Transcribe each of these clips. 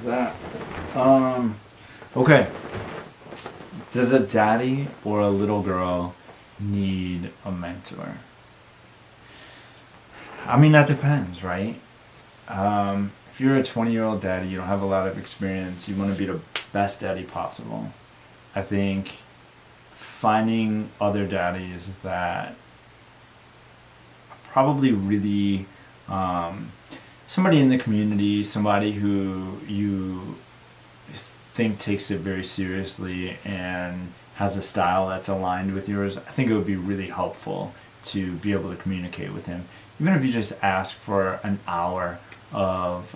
that. Okay. Does a daddy or a little girl need a mentor? I mean, that depends, right? If you're a 20-year-old daddy, you don't have a lot of experience, you want to be the best daddy possible. I think finding other daddies that probably really somebody in the community, somebody who you think takes it very seriously and has a style that's aligned with yours, I think it would be really helpful to be able to communicate with him. Even if you just ask for an hour of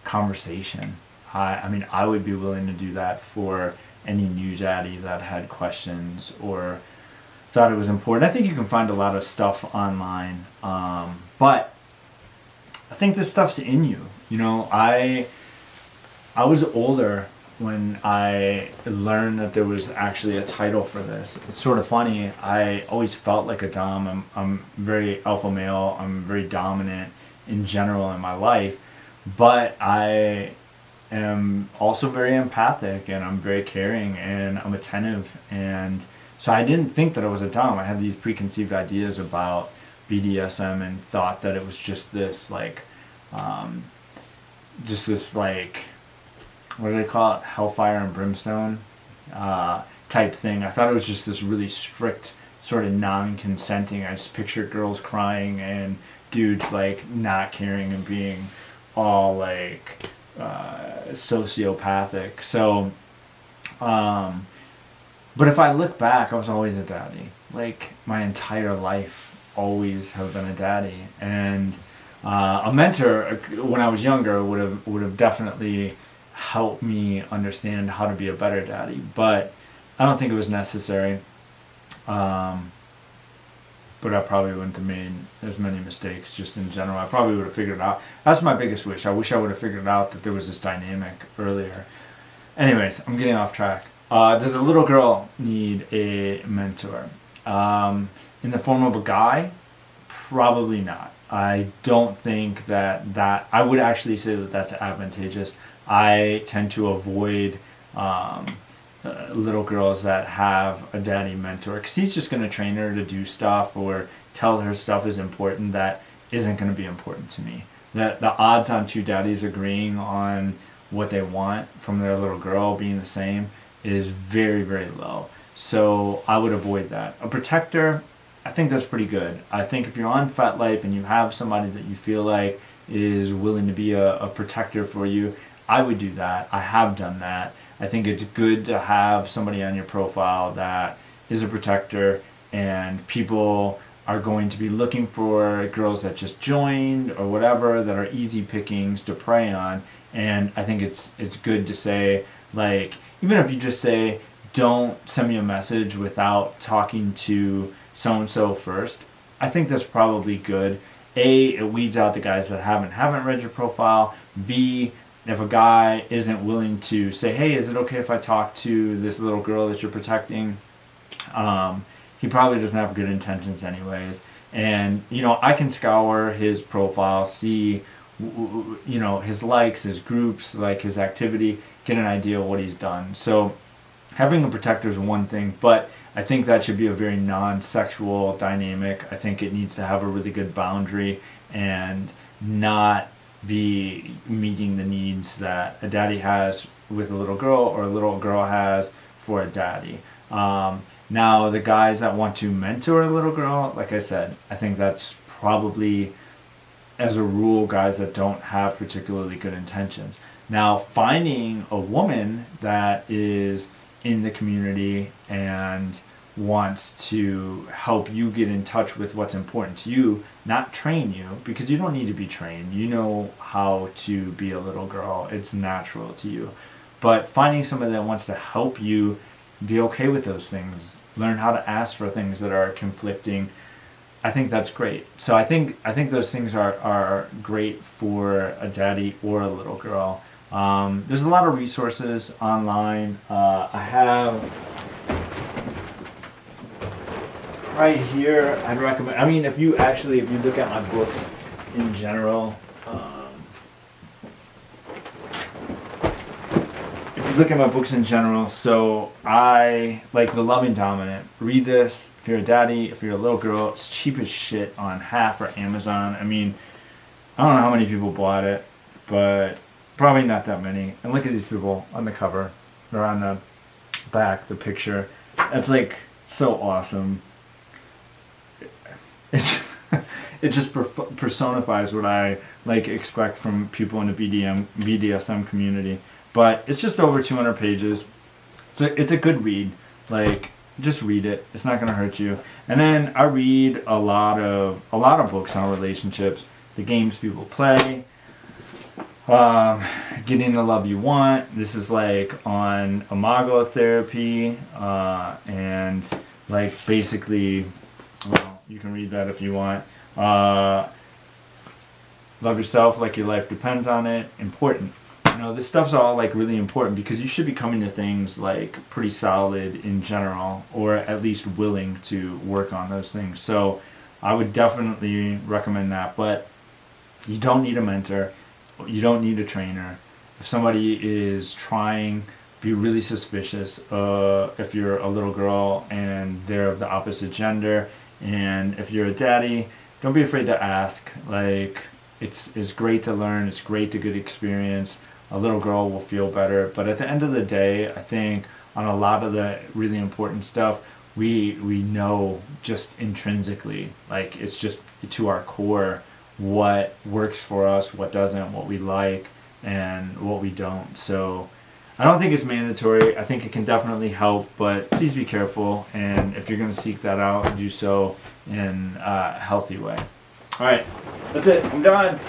conversation. I mean, I would be willing to do that for any new daddy that had questions or thought it was important. I think you can find a lot of stuff online, but I think this stuff's in you. You know, I was older when I learned that there was actually a title for this. It's sort of funny. I always felt like a dom. I'm very alpha male. I'm very dominant in general in my life, but I am also very empathic and I'm very caring and I'm attentive, and so I didn't think that I was a dom. I had these preconceived ideas about BDSM and thought that it was just this like what do they call it, hellfire and brimstone type thing. I thought it was just this really strict sort of non-consenting. I just pictured girls crying and dudes like not caring and being all like sociopathic. So but if I look back, I was always a daddy. Like my entire life always have been a daddy, and a mentor when I was younger would have definitely helped me understand how to be a better daddy, but I don't think it was necessary. But I probably wouldn't have made as many mistakes just in general. I probably would have figured it out. That's my biggest wish. I wish I would have figured out that there was this dynamic earlier. Anyways, I'm getting off track. Does a little girl need a mentor? In the form of a guy? Probably not. I don't think that I would actually say that that's advantageous. I tend to avoid little girls that have a daddy mentor, because he's just going to train her to do stuff or tell her stuff is important that isn't going to be important to me. The odds on two daddies agreeing on what they want from their little girl being the same is very, very low. So I would avoid that. A protector, I think that's pretty good. I think if you're on FetLife and you have somebody that you feel like is willing to be a protector for you, I would do that. I have done that. I think it's good to have somebody on your profile that is a protector, and people are going to be looking for girls that just joined or whatever that are easy pickings to prey on. And I think it's good to say, like, even if you just say, don't send me a message without talking to so-and-so first, I think that's probably good. A, it weeds out the guys that haven't read your profile. B, if a guy isn't willing to say, hey, is it okay if I talk to this little girl that you're protecting? He probably doesn't have good intentions anyways. And, you know, I can scour his profile, see, you know, his likes, his groups, like his activity, get an idea of what he's done. So having a protector is one thing, but I think that should be a very non-sexual dynamic. I think it needs to have a really good boundary and not be meeting the needs that a daddy has with a little girl or a little girl has for a daddy. Now, the guys that want to mentor a little girl, like I said, I think that's probably, as a rule, guys that don't have particularly good intentions. Now, finding a woman that is in the community and wants to help you get in touch with what's important to you, not train you, because you don't need to be trained. You know how to be a little girl. It's natural to you. But finding somebody that wants to help you be okay with those things, learn how to ask for things that are conflicting, I think that's great. So I think those things are great for a daddy or a little girl. There's a lot of resources online. I have right here, I'd recommend, I mean, if you look at my books in general, look at my books in general. So I like The Loving Dominant. Read this if you're a daddy, if you're a little girl. It's cheap as shit on Half or Amazon. I mean, I don't know how many people bought it, but probably not that many. And look at these people on the cover or on the back, the picture. It's like so awesome. It's it just personifies what I like expect from people in the BDSM community. But it's just over 200 pages. So it's a good read. Like, just read it. It's not gonna hurt you. And then I read a lot of books on relationships, the games people play, Getting the Love You Want. This is like on imago therapy, and like basically, well, you can read that if you want. Love yourself like your life depends on it. Important. You know, this stuff's all like really important because you should be coming to things like pretty solid in general, or at least willing to work on those things. So I would definitely recommend that. But you don't need a mentor. You don't need a trainer. If somebody is trying, be really suspicious. If you're a little girl and they're of the opposite gender, and if you're a daddy, don't be afraid to ask. Like, it's great to learn. It's great to get experience. A little girl will feel better. But at the end of the day, I think on a lot of the really important stuff, we know just intrinsically, like it's just to our core, what works for us, what doesn't, what we like, and what we don't. So I don't think it's mandatory. I think it can definitely help, but please be careful. And if you're going to seek that out, do so in a healthy way. All right, that's it. I'm done.